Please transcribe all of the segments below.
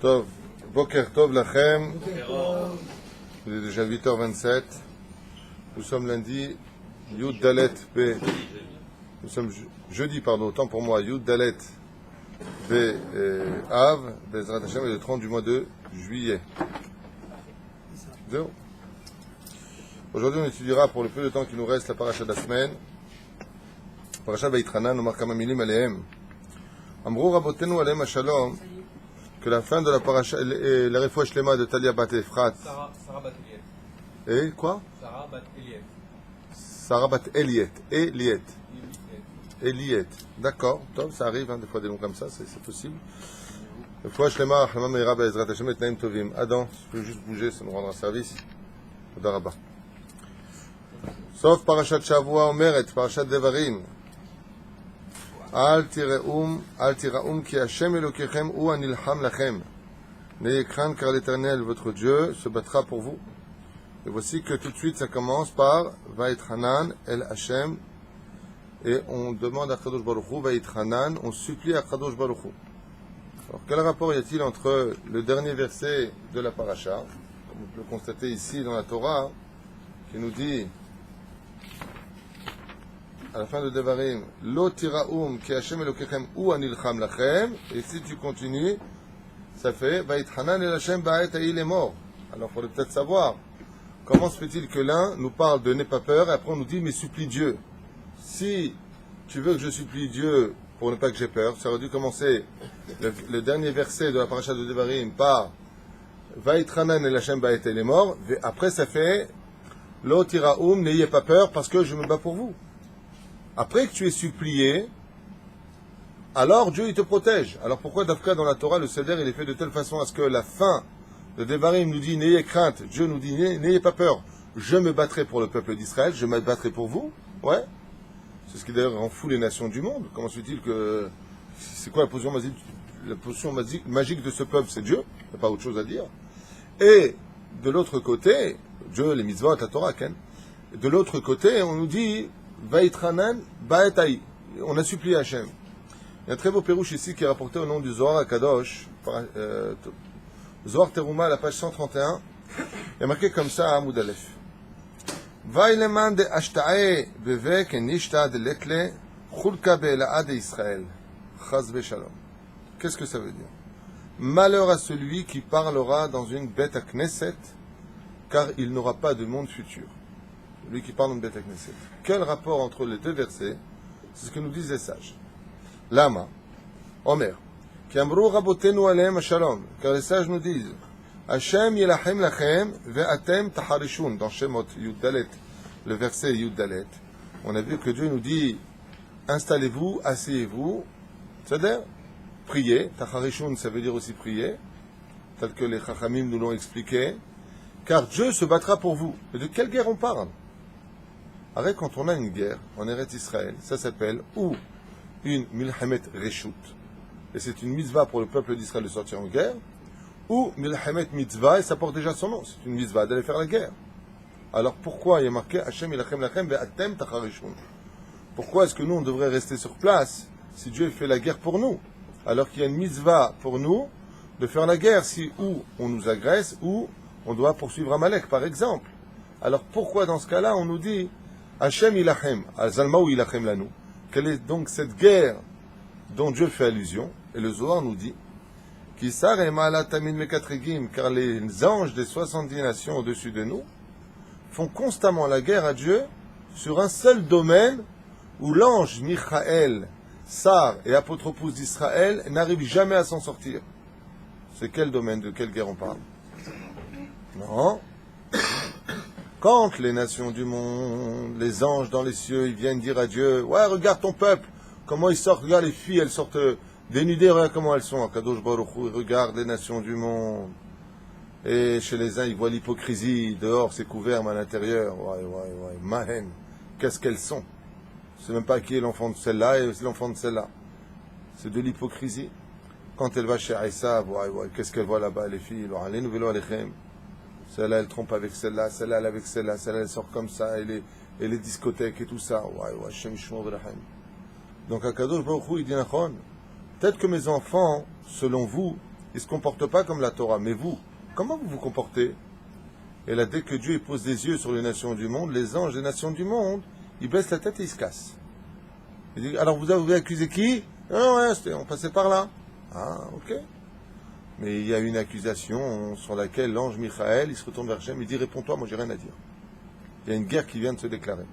Tov, Boker Tov Lachem. Il est déjà 8h27. Nous sommes lundi, Yud Dalet B. Nous sommes jeudi, pardon, autant pour moi, Yud Dalet B. Av, Bezrat Hashem, le 30 du mois de juillet. Zéro. Aujourd'hui, on étudiera pour le peu de temps qui nous reste la paracha de la semaine. Paracha Vaïtranan, Omar Kamamilim Alehem. Amrou Rabotenu Alehem Ashalom. Que la fin de la paracha, la refouach lema de Talia Bat Efrat. Sarah Bat Eliet. Et quoi? Sarah Bat Eliet. Sarah Bat Eliet. Eliet. D'accord. Top, ça arrive, hein, des fois des noms comme ça, c'est possible. Refouach lema, Achlama Meira Be'ezrat Hashem et Naim Tovim. Adam, si tu peux juste bouger, ça nous rendra service. Toda Rabba. Sauf parachat Shavua Omeret, parachat Devarim. Al tiraum ki Hashem Elokechem ou anilham lachem. N'ayez crainte car l'Éternel, votre Dieu, se battra pour vous. Et voici que tout de suite ça commence par Vaïtranan el Hashem. Et on demande à Kadosh Baruch Hu, Vaïtranan, on supplie à Kadosh Baruch Hu. Alors quel rapport y a-t-il entre le dernier verset de la paracha, comme on peut le constater ici dans la Torah, qui nous dit à la fin de Devarim, Lo tiraum ki Hashem Elokechem ou anilcham lachem, et si tu continues, ça fait Vaïtranan el Hashem ba'et ha'il est mort. Alors il faudrait peut-être savoir, comment se fait-il que l'un nous parle de n'aie pas peur, et après on nous dit mais supplie Dieu. Si tu veux que je supplie Dieu pour ne pas que j'ai peur, ça aurait dû commencer le dernier verset de la paracha de Devarim par Vaïtranan el Hashem ba'et ha'il est mort, et après ça fait Lo tiraum, n'ayez pas peur parce que je me bats pour vous. Après que tu es supplié, alors Dieu il te protège. Alors pourquoi d'Afka dans la Torah, le Seder il est fait de telle façon à ce que la fin de Devarim nous dit n'ayez crainte, Dieu nous dit n'ayez pas peur, je me battrai pour le peuple d'Israël, je me battrai pour vous. Ouais. C'est ce qui d'ailleurs rend fou les nations du monde. Comment se fait-il que... C'est quoi la position magique de ce peuple? C'est Dieu, il n'y a pas autre chose à dire. Et de l'autre côté, Dieu, les mitzvot, la Torah, Ken. De l'autre côté, on nous dit Vaïtranan ba'etai. On a supplié Hachem. Il y a un très beau pérouche ici qui est rapporté au nom du Zohar HaKadosh, Zohar Teruma, à la page 131. Il y a marqué comme ça à Amoud Aleph. Vaïleman de ashta'e bevek en nishta de lekle chulka be'ela'a de Israël. Chaz shalom. Qu'est-ce que ça veut dire? Malheur à celui qui parlera dans une bête à Knesset, car il n'aura pas de monde futur. Lui qui parle en Beth Knesset. Quel rapport entre les deux versets? C'est ce que nous disent les sages. Lama, Omer, qui amrou rabotenu alehem shalom, car les sages nous disent Hashem yelachem lachem ve'atem taharishun, dans Shemot Yud Dalet, le verset Yud Dalet. On a vu que Dieu nous dit installez-vous, asseyez-vous, c'est-à-dire priez. Taharishun, ça veut dire aussi prier, tel que les Chachamim nous l'ont expliqué, car Dieu se battra pour vous. Et de quelle guerre on parle? Arrête, quand on a une guerre en Eretz Israël, ça s'appelle ou une milhamet reshut, et c'est une mitzvah pour le peuple d'Israël de sortir en guerre, ou milhamet mitzvah, et ça porte déjà son nom, c'est une mitzvah d'aller faire la guerre. Alors pourquoi il y a marqué Hashem ilachem lachem ve'atem tacharishun? Pourquoi est-ce que nous on devrait rester sur place si Dieu fait la guerre pour nous, alors qu'il y a une mitzvah pour nous de faire la guerre si ou on nous agresse ou on doit poursuivre Amalek par exemple? Alors pourquoi dans ce cas-là on nous dit Hashem ilachem, Azalmaou ilachem lanou? Quelle est donc cette guerre dont Dieu fait allusion? Et le Zohar nous dit Kisar et Ma'ala Tamid Mekatregim, car les anges des 70 nations au-dessus de nous font constamment la guerre à Dieu sur un seul domaine où l'ange Michaël, Sar et apotropos d'Israël n'arrivent jamais à s'en sortir. C'est quel domaine? De quelle guerre on parle? Non. Quand les nations du monde, les anges dans les cieux, ils viennent dire à Dieu, ouais, regarde ton peuple, comment ils sortent, regarde les filles, elles sortent dénudées, regarde comment elles sont. Kadosh Baruch Hu, regarde les nations du monde. Et chez les uns, ils voient l'hypocrisie, dehors c'est couvert, mais à l'intérieur, ouais, mahen, qu'est-ce qu'elles sont? Je sais même pas qui est l'enfant de celle-là et l'enfant de celle-là. C'est de l'hypocrisie. Quand elle va chez Aïssa, qu'est-ce qu'elle voit là-bas, les filles? Celle-là, elle trompe avec celle-là, celle-là, elle avec celle-là, celle-là, elle sort comme ça, et les discothèques et tout ça. Donc, Akadosh Baruch Hu, il dit, peut-être que mes enfants, selon vous, ils ne se comportent pas comme la Torah. Mais vous, comment vous vous comportez? Et là, dès que Dieu pose des yeux sur les nations du monde, les anges des nations du monde, ils baissent la tête et ils se cassent. Il dit, alors vous avez accusé qui? Ah ouais, on passait par là. Ah, ok. Mais il y a une accusation sur laquelle l'ange Michael, il se retourne vers Hachem, il dit, réponds-toi, moi j'ai rien à dire. Il y a une guerre qui vient de se déclarer.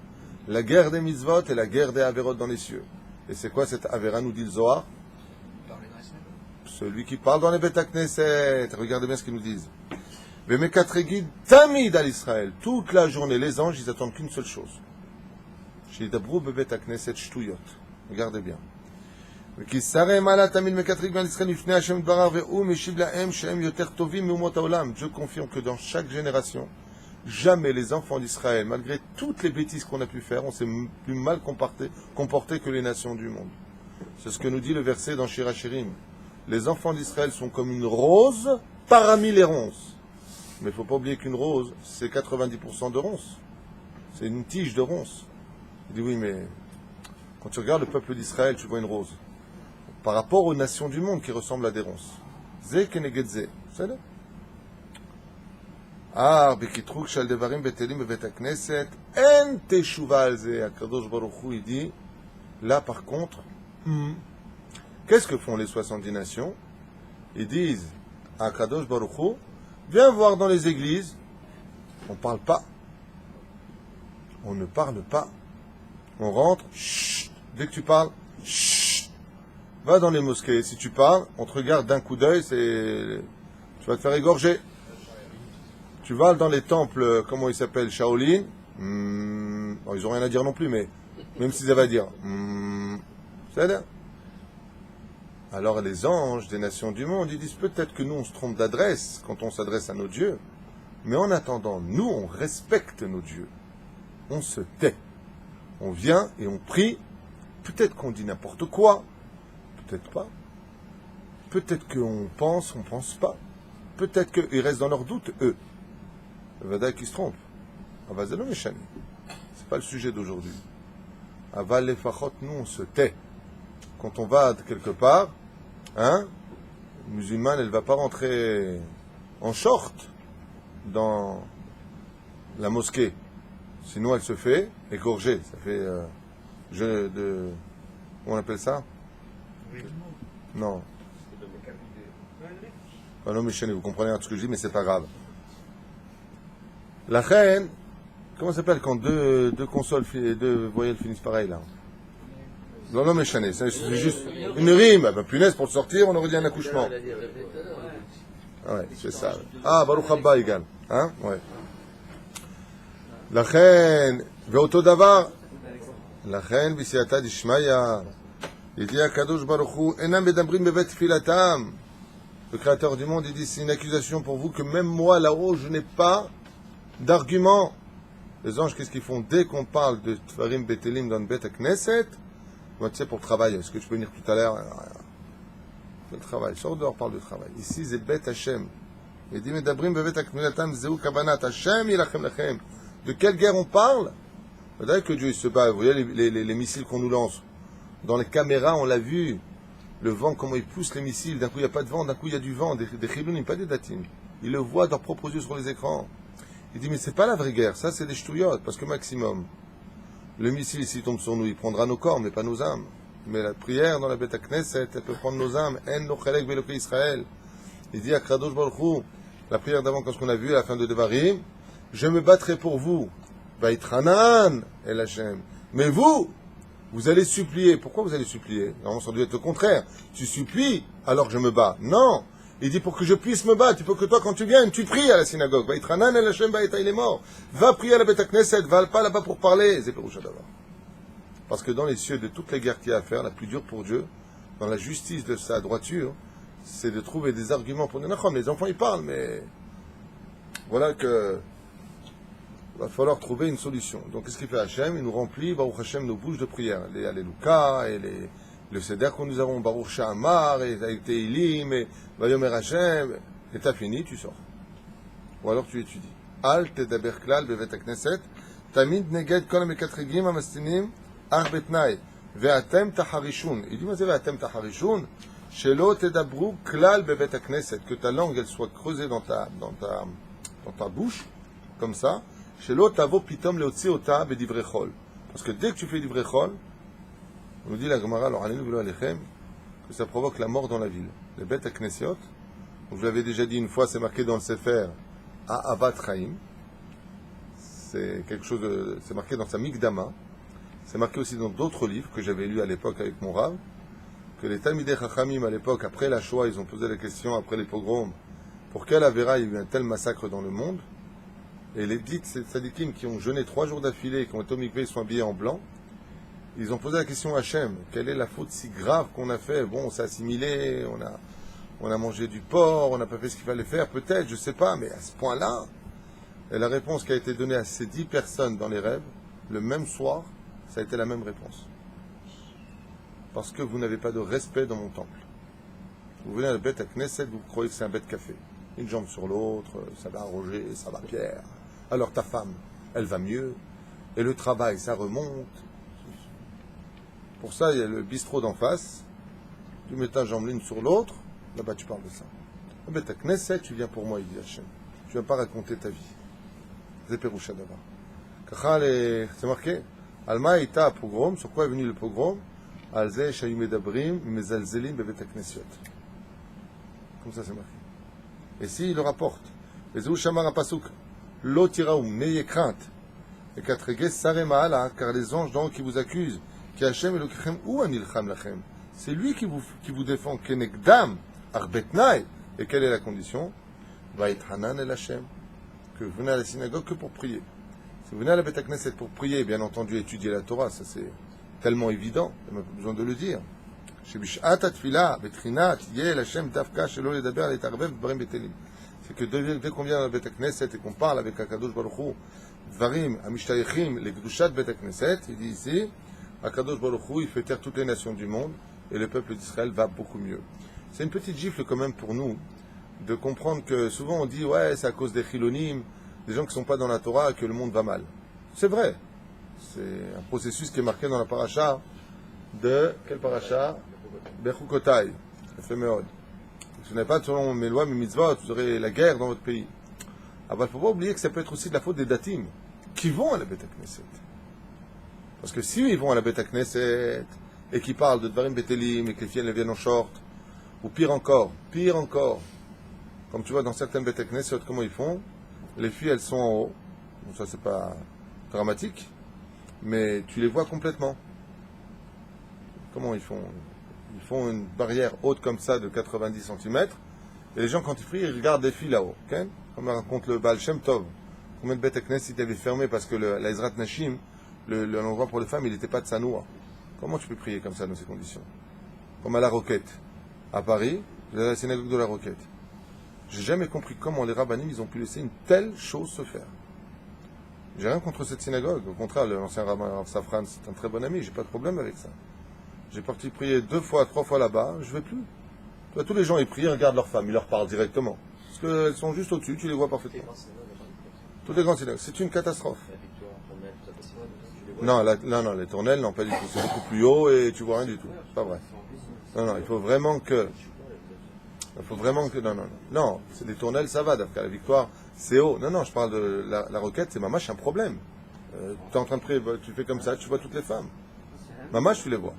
La guerre des mitzvot et la guerre des averot dans les cieux. Et c'est quoi cette avera, nous dit le Zohar? Celui qui parle dans les Beth Knesset. Regardez bien ce qu'ils nous disent. Vemekatregid tamid al Israël. Toute la journée, les anges, ils attendent qu'une seule chose. Shidabru bebet Knesset shtuyot. Regardez bien. Je confirme que dans chaque génération, jamais les enfants d'Israël, malgré toutes les bêtises qu'on a pu faire, on s'est plus mal comporté que les nations du monde. C'est ce que nous dit le verset dans Shir HaShirim. Les enfants d'Israël sont comme une rose parmi les ronces. Mais il ne faut pas oublier qu'une rose, c'est 90% de ronces. C'est une tige de ronces. Il dit oui, mais quand tu regardes le peuple d'Israël, tu vois une rose. Par rapport aux nations du monde qui ressemblent à des ronces. Zé keneged zé. C'est là. Bekitruk shal devarim betelim bevet hakneset en teshuva al zé. Akadosh Baruch Hu, il dit, là par contre, qu'est-ce que font les 70 nations? Ils disent à Akadosh Baruch Hu, viens voir dans les églises, on ne parle pas. On ne parle pas. On rentre, chut, dès que tu parles, chut. Va dans les mosquées, si tu parles, on te regarde d'un coup d'œil, tu vas te faire égorger. Tu vas dans les temples, comment ils s'appellent, Shaolin, bon, ils n'ont rien à dire non plus, mais même s'ils avaient à dire, c'est là. Alors les anges des nations du monde, ils disent peut-être que nous on se trompe d'adresse quand on s'adresse à nos dieux, mais en attendant, nous on respecte nos dieux. On se tait. On vient et on prie, peut-être qu'on dit n'importe quoi, peut-être pas. Peut-être qu'on pense, on ne pense pas. Peut-être qu'ils restent dans leur doute, eux. Le Vadaï qui se trompe. Avazelo Meshani. C'est pas le sujet d'aujourd'hui. Aval les fachot, nous on se tait. Quand on va quelque part, une musulmane, elle ne va pas rentrer en short dans la mosquée. Sinon elle se fait égorger. Ça fait jeu de... Comment on appelle ça? Non. Non, mais vous comprenez ce que je dis, mais c'est pas grave. La reine, comment ça s'appelle quand deux consoles, deux voyelles finissent pareil là? Non, mais c'est juste une rime. Ben, punaise, pour le sortir, on aurait dit un accouchement. Ouais, c'est ça. Ah, Baruch Haba égal. Hein? Ouais. La reine, ve'oto davar. La reine, b'siyata d'Ishmaya. Il dit à Kadosh Baruch Hu, Enam bedabrim bevet filatam. Le Créateur du monde, il dit, c'est une accusation pour vous que même moi, là-haut, je n'ai pas d'argument. Les anges, qu'est-ce qu'ils font? Dès qu'on parle de Tvarim Betelim dans le Bet Knesset, moi, tu sais, pour le travail, est-ce que tu peux venir tout à l'heure? Le travail, sors dehors, parle de travail. Ici, c'est Bet Hashem. Il dit, Medabrim bevet filatam, zeu kabanat Hashem ilachem lachem. De quelle guerre on parle? Peut-être que Dieu se bat. Vous voyez les missiles qu'on nous lance. Dans les caméras, on l'a vu. Le vent, comment il pousse les missiles. D'un coup, il n'y a pas de vent. D'un coup, il y a du vent. Des chilounim, pas des datines. Ils le voient de leurs propres yeux sur les écrans. Il dit, mais c'est pas la vraie guerre. Ça, c'est des ch'touillottes. Parce que maximum, le missile, s'il tombe sur nous, il prendra nos corps, mais pas nos âmes. Mais la prière dans la Beth Knesset, elle peut prendre nos âmes. En lo chelek be'elokei Israël. Il dit à Kadosh Baruch Hu, la prière d'avant, quand ce qu'on a vu à la fin de Devarim, je me battrai pour vous. Vaïtranan el Hashem. Mais vous allez supplier. Pourquoi vous allez supplier? Non, ça doit être le contraire. Tu supplies alors que je me bats. Non. Il dit pour que je puisse me battre. Il faut que toi, quand tu viennes, tu pries à la synagogue. Vaïtranan el Hashem Vaïta, il est mort. Va prier à la Beth Knesset. Va pas là-bas pour parler. C'est Péroucha d'abord. Parce que dans les cieux de toutes les guerres qu'il y a à faire, la plus dure pour Dieu, dans la justice de sa droiture, c'est de trouver des arguments pour les enfants, ils parlent, mais voilà que va falloir trouver une solution. Donc, qu'est-ce qu'il fait Hachem? Il nous remplit, Baruch Hachem, nos bouches de prière. Les Alléluia, et le Seder que nous avons, Baruch Sha'amar, et avec Teilim, et Vayomer Hachem, et t'as fini, tu sors. Ou alors tu étudies. Al tedaber klal bevet hakneset, tamid neged kol mekatregim amastinim, ar betnai, ve'atem taharishun. Il dit, mais c'est ve'atem taharishun? Shelo tedabru klal bebet hakneset, que ta langue elle soit creusée dans ta bouche, comme ça. Shelo tavo pitom leotzi ota bedivre chol. Parce que dès que tu fais divre chol, on nous dit la Gemara, alors alenu velo alechem, que ça provoque la mort dans la ville. Les bet haknesiot, je vous l'avais déjà dit une fois, c'est marqué dans le Sefer Ahavat Chaim. C'est quelque chose de, c'est marqué dans sa Mikdama. C'est marqué aussi dans d'autres livres que j'avais lus à l'époque avec mon Rav, que les Talmidei Chachamim à l'époque, après la Shoah, ils ont posé la question, après les pogroms, pour quelle avéra il y a eu un tel massacre dans le monde. Et les dites tzadikim qui ont jeûné 3 jours d'affilée, qui ont été au mikvé, ils sont habillés en blanc, ils ont posé la question à Hachem, quelle est la faute si grave qu'on a fait? Bon, on s'est assimilé, on a mangé du porc, on n'a pas fait ce qu'il fallait faire, peut-être, je sais pas, mais à ce point-là. Et la réponse qui a été donnée à ces 10 personnes dans les rêves, le même soir, ça a été la même réponse. Parce que vous n'avez pas de respect dans mon temple. Vous venez à la bête à Knesset, vous croyez que c'est un bête café. Une jambe sur l'autre, ça va arroger, ça va Pierre. Alors ta femme, elle va mieux. Et le travail, ça remonte. Pour ça, il y a le bistrot d'en face. Tu mets ta jambe l'une sur l'autre. Là-bas, tu parles de ça. La bête à Knesset, tu viens pour moi, il dit Hachem. Tu ne viens pas raconter ta vie. C'est Péroucha d'abord. C'est marqué. Alma ita pogrom. Sur quoi est venu le pogrom? Alze shayu medabrim mezalzelim bebet haknesiot. Comme ça c'est marqué. Et si il le rapporte, Ezou shamar apasuk, lo tiraoum, n'ayez crainte. Et katrege sare maala, car les anges d'en haut qui vous accusent, qui Hachem elokechem ou anilcham lachem. C'est lui qui vous défend. Kenegdam arbetnai. Et quelle est la condition? Vait hanan el Hachem. Que vous venez à la synagogue que pour prier. Si vous venez à la Beth Knesset pour prier, bien entendu, étudier la Torah, ça c'est tellement évident, il n'y a même pas besoin de le dire. C'est que dès qu'on vient à la Beth Knesset et qu'on parle avec Akadosh Baruch Hu, Dvarim, Amishtayechim, les Gdushat Beth Knesset, il dit ici, Akadosh Baruch Hu, il fait taire toutes les nations du monde et le peuple d'Israël va beaucoup mieux. C'est une petite gifle quand même pour nous de comprendre que souvent on dit ouais c'est à cause des chilonim, des gens qui ne sont pas dans la Torah que le monde va mal. C'est vrai. C'est un processus qui est marqué dans la paracha de quel paracha? Bechukotai. Ephéméode. Si vous n'avez pas selon mes lois, mes mitzvot, vous aurez la guerre dans votre pays. Ah bah, il ne faut pas oublier que ça peut être aussi de la faute des datim qui vont à la Beth Knesset. Parce que si ils vont à la Beth Knesset et qu'ils parlent de Dvarim Betelim et que les filles elles viennent en short, ou pire encore, comme tu vois dans certaines Beth Knesset, comment ils font? Les filles elles sont en haut, bon, ça c'est pas dramatique, mais tu les vois complètement. Comment ils font? Ils font une barrière haute comme ça de 90 cm, et les gens quand ils prient, ils regardent les filles là-haut. Okay? Comme raconte le Baal Shem Tov. Combien de Beth Knesset avait fermé parce que l'Ezrat Nashim, l'endroit pour les femmes, il n'était pas de Sanoua. Comment tu peux prier comme ça dans ces conditions? Comme à la Roquette. À Paris, vous avez la synagogue de la Roquette. J'ai jamais compris comment les rabbinim ils ont pu laisser une telle chose se faire. J'ai rien contre cette synagogue. Au contraire, l'ancien rabbin Safran, c'est un très bon ami. J'ai pas de problème avec ça. J'ai parti prier 2 fois, 3 fois là-bas. Je vais plus. Tu vois, tous les gens ils prient, ils regardent leur femme, ils leur parlent directement. Parce qu'elles sont juste au-dessus, tu les vois parfaitement. Toutes les grandes synagogues. C'est une catastrophe. Non, les tournelles, non, pas du tout. C'est beaucoup plus haut et tu vois rien du tout. Pas vrai. Non, il faut vraiment que... Non, c'est des tournelles, ça va, d'après la victoire, c'est haut. Non, je parle de la Roquette, c'est mamache un problème. Tu es en train de prier, tu fais comme ça, tu vois toutes les femmes. Mamache, tu les vois.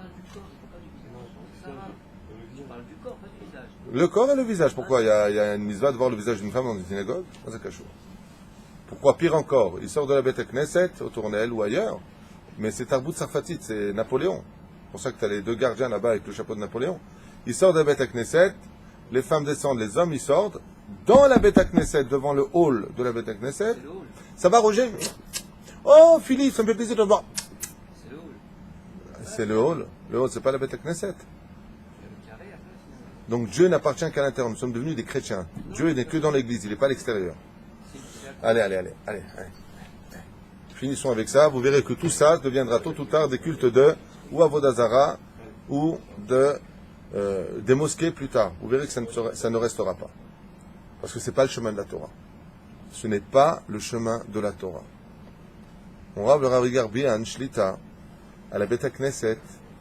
Le corps et le visage, pourquoi? Il y a une mitzvah de voir le visage d'une femme dans une synagogue? C'est quelque chose. Pourquoi? Pire encore, il sort de la Beth Knesset, au tournelle ou ailleurs, mais c'est Tarbout Sarfatit, c'est Napoléon. C'est pour ça que tu as les 2 gardiens là-bas avec le chapeau de Napoléon. Il sort de la Beth Knesset, les femmes descendent, les hommes ils sortent, dans la Beth Knesset, devant le hall de la Beth Knesset. Ça va Roger? Oh Philippe, ça me fait plaisir de te voir. C'est le hall. Le hall, c'est pas la Beth Knesset. Donc Dieu n'appartient qu'à l'intérieur. Nous sommes devenus des chrétiens. Dieu n'est que dans l'église, il n'est pas à l'extérieur. Allez. Finissons avec ça. Vous verrez que tout ça deviendra tôt ou tard des cultes de ou Avodazara ou des mosquées plus tard. Vous verrez que ça ne restera pas. Parce que ce n'est pas le chemin de la Torah. Ce n'est pas le chemin de la Torah. Mon Rav le Rav Garbian Shlita à la Beth Knesset,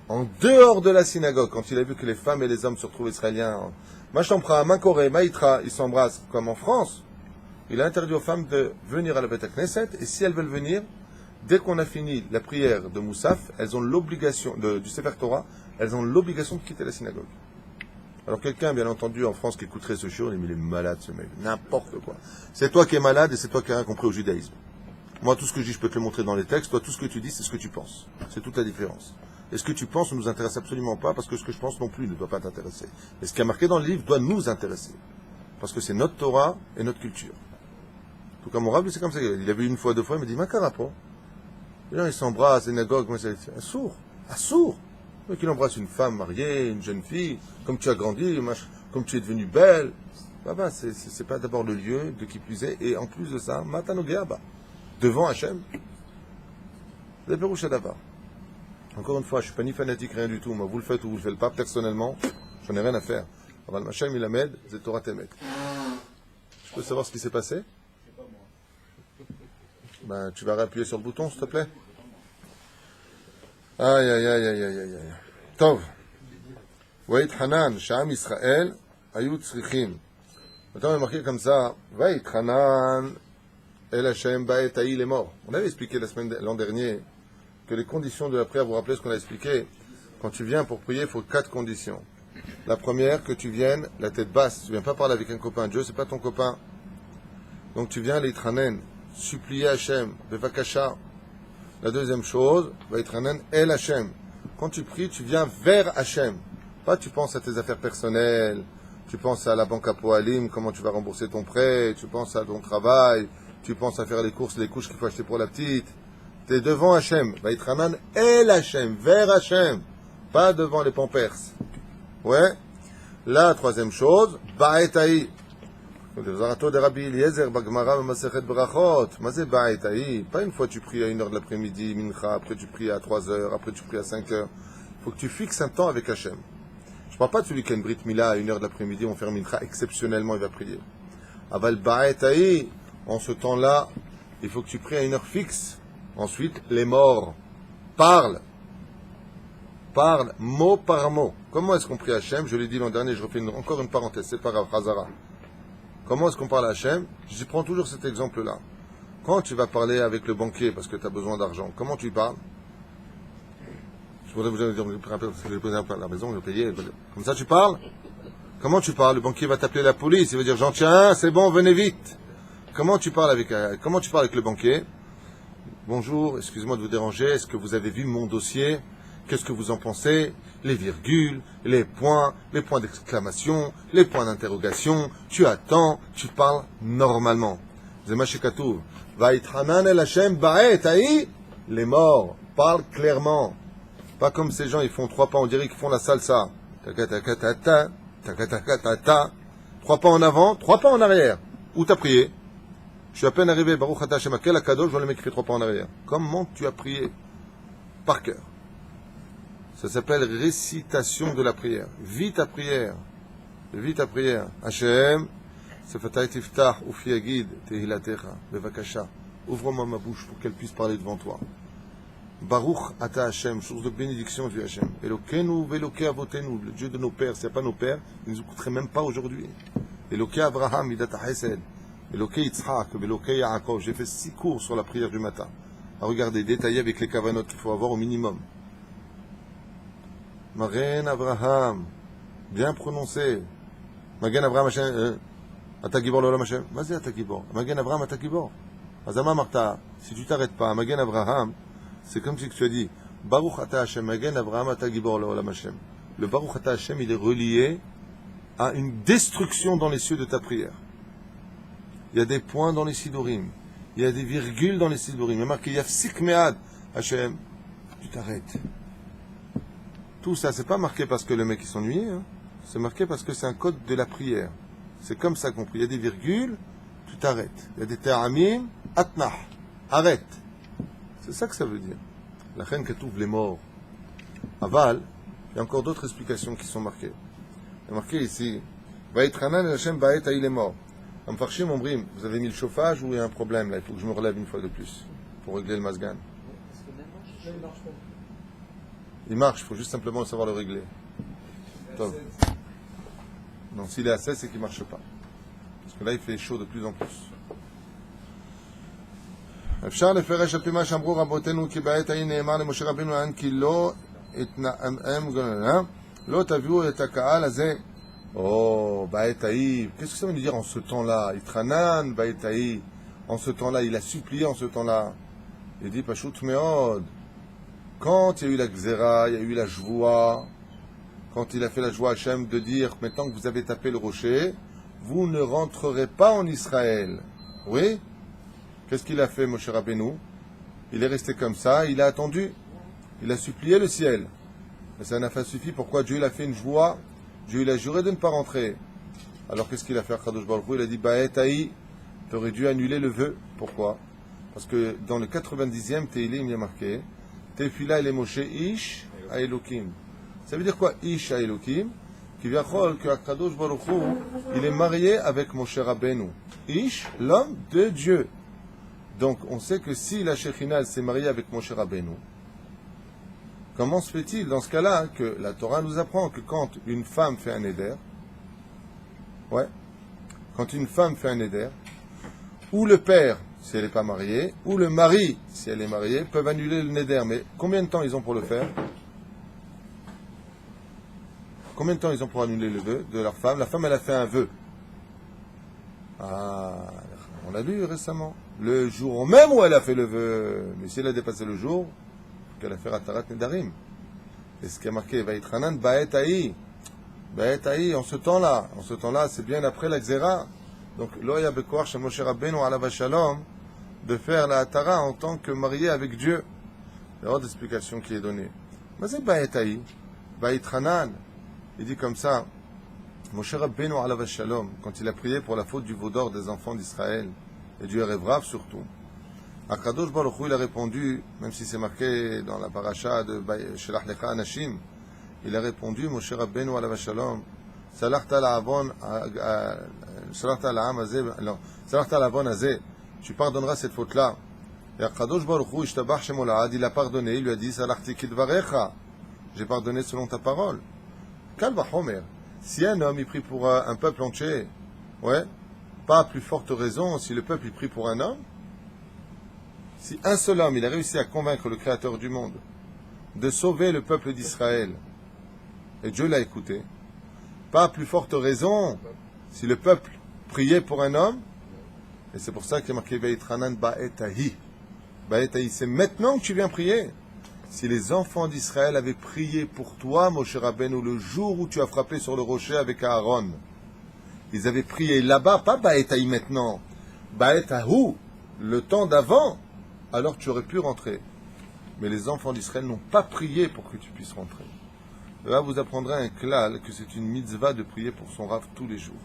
en dehors de la synagogue, quand il a vu que les femmes et les hommes se retrouvent israéliens, Machampra, Makoré, Maïtra, ils s'embrassent comme en France, il a interdit aux femmes de venir à la Beth Knesset, et si elles veulent venir, dès qu'on a fini la prière de Moussaf, elles ont l'obligation, du Sefer Torah, elles ont l'obligation de quitter la synagogue. Alors quelqu'un, bien entendu, en France, qui écouterait ce show, il est malade ce mec, n'importe quoi. C'est toi qui es malade et c'est toi qui n'as rien compris au judaïsme. Moi, tout ce que je dis, je peux te le montrer dans les textes. Toi, tout ce que tu dis, c'est ce que tu penses. C'est toute la différence. Et ce que tu penses ne nous intéresse absolument pas, parce que ce que je pense non plus ne doit pas t'intéresser. Et ce qui est marqué dans le livre doit nous intéresser. Parce que c'est notre Torah et notre culture. En tout cas, mon Rav, c'est comme ça. Il a vu une fois, deux fois, il m'a dit, Makarapo. Les gens, ils s'embrassent, synagogue, moi, c'est un sourd. Un sourd. Mais qu'il embrasse une femme mariée, une jeune fille, comme tu as grandi, comme tu es devenue belle. Bah, c'est pas d'abord le lieu, de qui plus est, et en plus de ça, Matanogeaba. Devant Hachem, c'est Pérouche Adavar. Encore une fois, je ne suis pas ni fanatique, rien du tout. Moi, vous le faites ou vous le faites pas, personnellement, j'en ai rien à faire. Aval Hachem, il Ahmed, c'est Torah Temet. Je peux savoir ce qui s'est passé? Ben, tu vas réappuyer sur le bouton, s'il te plaît. Aïe, aïe, aïe, aïe, aïe, aïe. Tov. Vait Hanan, Sha'am Israël, Ayut Tzrichim. Maintenant, on a marqué comme ça, Vait Hanan, El Hashem Ba'et Ha'i les morts. On avait expliqué l'an dernier que les conditions de la prière, vous vous rappelez ce qu'on a expliqué? Quand tu viens pour prier, il faut 4 conditions. La première, que tu viennes la tête basse. Tu viens pas parler avec un copain. Dieu, c'est pas ton copain. Donc tu viens l'Itranen, supplier Hashem, Bevakasha. La deuxième chose, Va'Itranen El Hashem. Quand tu pries, tu viens vers Hashem. Pas tu penses à tes affaires personnelles, tu penses à la banque à Poalim, comment tu vas rembourser ton prêt, tu penses à ton travail, tu penses à faire les courses, les couches qu'il faut acheter pour la petite. Tu es devant Hachem. Va'Itranan El Hachem, vers Hachem. Pas devant les pampers. Ouais. La troisième chose, Ba'et Ha'i. Le Zarato de Rabbi Eliezer, Bagmara, Masechet Berachot. Mazé Ba'et Ha'i. Pas une fois tu pries à 1h de l'après-midi, Mincha, après tu pries à 3h, après tu pries à 5h. Il faut que tu fixes un temps avec Hachem. Je ne parle pas de celui qui a une Brit Mila à 1h de l'après-midi, on fait un Mincha, exceptionnellement il va prier. Aval Ba'et Ha'i. En ce temps-là, il faut que tu pries à 1h fixe. Ensuite, les morts. Parle. Parle mot par mot. Comment est-ce qu'on prie Hachem? Je l'ai dit l'an dernier, je refais encore une parenthèse, c'est pas grave, Hazara. Comment est-ce qu'on parle à Hachem? Je prends toujours cet exemple-là. Quand tu vas parler avec le banquier parce que tu as besoin d'argent, comment tu parles? Je voudrais vous dire, parce que j'ai posé à la maison, je vais payer. Comme ça tu parles? Comment tu parles? Le banquier va t'appeler la police, il va dire, j'en tiens un, c'est bon, venez vite. Comment tu parles avec le banquier? Bonjour, excusez-moi de vous déranger, est-ce que vous avez vu mon dossier? Qu'est-ce que vous en pensez? Les virgules, les points d'exclamation, les points d'interrogation. Tu attends, tu parles normalement. Zemashikatouv. Va'ithanan el Hashem ba'et ha'i. Les morts parlent clairement. Pas comme ces gens, ils font 3 pas, on dirait qu'ils font la salsa. Takatakatata, takatakatata. 3 pas en avant, 3 pas en arrière. Où t'as prié? Je suis à peine arrivé, Baruch Ata Hashem Akel Akadosh, je vois le mec qui fait 3 pas en arrière. Comment tu as prié? Par cœur. Ça s'appelle récitation de la prière. Vis ta prière. Vis ta prière. Hashem, Sefatay Tiftach, Ufi Agid, Tehilatecha, Bevakasha. Ouvre-moi ma bouche pour qu'elle puisse parler devant toi. Baruch Ata Hashem, source de bénédiction, Dieu Hashem. Elokenu, Veloke Avotenu, le Dieu de nos pères. S'il n'y a pas nos pères, ils ne nous écouteraient même pas aujourd'hui. Eloke Abraham, Midata Hesed. Eloke Yitzhak, Veloke Yaakov. J'ai fait 6 cours sur la prière du matin. À regarder, détailler avec les kavanotes qu'il faut avoir au minimum. Magen Abraham, bien prononcé. Magen Abraham Hashem, Atagibor l'Olam Hashem. Vas-y Atagibor. Magen Abraham Atagibor. Azama Marta, si tu t'arrêtes pas à Magen Abraham, c'est comme si tu as dit Baruch Ata Hashem, Magen Abraham Atagibor l'Olam Hashem. Le Baruch Ata Hashem, il est relié à une destruction dans les cieux de ta prière. Il y a des points dans les Sidorim. Il y a des virgules dans les Sidorim. Il y a marqué Yafsik Me'ad Hashem. Tu t'arrêtes. Tout ça, c'est pas marqué parce que le mec il s'ennuyait, hein. C'est marqué parce que c'est un code de la prière. C'est comme ça qu'on prie. Il y a des virgules, tu t'arrêtes. Il y a des ta'amim, atnah, arrête. C'est ça que ça veut dire. La reine qui t'ouvre les morts. Aval, il y a encore d'autres explications qui sont marquées. Il y a marqué ici, Va'itchanan el Hashem ba'et ha'i les morts. Amfarshim ombrim, vous avez mis le chauffage ou il y a un problème là? Il faut que je me relève une fois de plus pour régler le masgan. Il marche, il faut juste simplement savoir le régler. Top. Non, s'il est à 16, c'est qu'il ne marche pas. Parce que là, il fait chaud de plus en plus. אפשר לפרש על פי מה שאמרו רבותינו כי בעת ההיא נאמר למשה רבינו כי לא התנאם לא תביאו את הקהל הזה. Oh, בעת ההיא, qu'est-ce que ça veut dire en ce temps-là? Itchanan, בעת ההיא, en ce temps-là, il a supplié en ce temps-là. Il dit פשוט מאוד. Quand il y a eu la Xéra, il y a eu la Jvoua, quand il a fait la Jvoua Hachem de dire maintenant que vous avez tapé le rocher, vous ne rentrerez pas en Israël. Oui? Qu'est-ce qu'il a fait, Moshe Rabbeinu? Il est resté comme ça, il a attendu, il a supplié le ciel. Mais ça n'a pas suffi. Pourquoi? Dieu il a fait une joie, Dieu il a juré de ne pas rentrer. Alors qu'est-ce qu'il a fait, Kadosh Baruch Hu? Il a dit Ba'et Haï, tu aurais dû annuler le vœu. Pourquoi? Parce que dans le 90e Teilim, il y a marqué Tefila el Moshe Ish a Elokim. Ça veut dire quoi, Ish a Elokim? Qui vient que Kadosh Baruch Hu, il est marié avec Moshe Rabbeinu. Ish, l'homme de Dieu. Donc, on sait que si la Shekhinah s'est mariée avec Moshe Rabbeinu, comment se fait-il dans ce cas-là que la Torah nous apprend que quand une femme fait un éder, quand une femme fait un éder, ou le père, si elle n'est pas mariée, ou le mari, si elle est mariée, peuvent annuler le néder. Mais combien de temps ils ont pour le faire? Combien de temps ils ont pour annuler le vœu de leur femme? La femme, elle a fait un vœu. Ah, on l'a lu récemment. Le jour même où elle a fait le vœu. Mais si elle a dépassé le jour, qu'elle a fait Ratarat Nedarim. Et ce qui a marqué, Vaïtranan, Ba'et Haï. Ba'et Haï, en ce temps-là. En ce temps-là, c'est bien après la Xéra. Donc, Loya Bekoar, chez Moshe Rabbeinu, Alav Shalom, de faire la Hatara en tant que marié avec Dieu. Il y a autre explication qui est donnée. Mais c'est Ba'et Haï. Vaïtranan. Il dit comme ça, Moshe Rabbeinu, Alav Shalom, quand il a prié pour la faute du veau d'or des enfants d'Israël, et du Erev Rav surtout. Akadosh Baruch Hu, il a répondu, même si c'est marqué dans la paracha de Shelach Lecha Anashim, il a répondu, Moshe Rabbeinu alav shalom, salachta la'avon azeh, tu pardonneras cette faute-là. Et Akadosh Baruch Hu, ishtabach shemolad, il a pardonné, il lui a dit, salachti kidvarecha, j'ai pardonné selon ta parole. Kal vachomer, si un homme il prie pour un peuple entier, pas à plus forte raison si le peuple il prie pour un homme. Si un seul homme il a réussi à convaincre le Créateur du monde de sauver le peuple d'Israël, et Dieu l'a écouté, pas à plus forte raison si le peuple priait pour un homme. Et c'est pour ça qu'il y a marqué Vaïtranan Ba'et Haï. Ba'et Haï, c'est maintenant que tu viens prier. Si les enfants d'Israël avaient prié pour toi, Moshe Rabbeinu, le jour où tu as frappé sur le rocher avec Aaron, ils avaient prié là-bas, pas Ba'et Haï maintenant, Ba'et Haï, le temps d'avant, alors tu aurais pu rentrer. Mais les enfants d'Israël n'ont pas prié pour que tu puisses rentrer. Là, vous apprendrez un klal que c'est une mitzvah de prier pour son Rav tous les jours.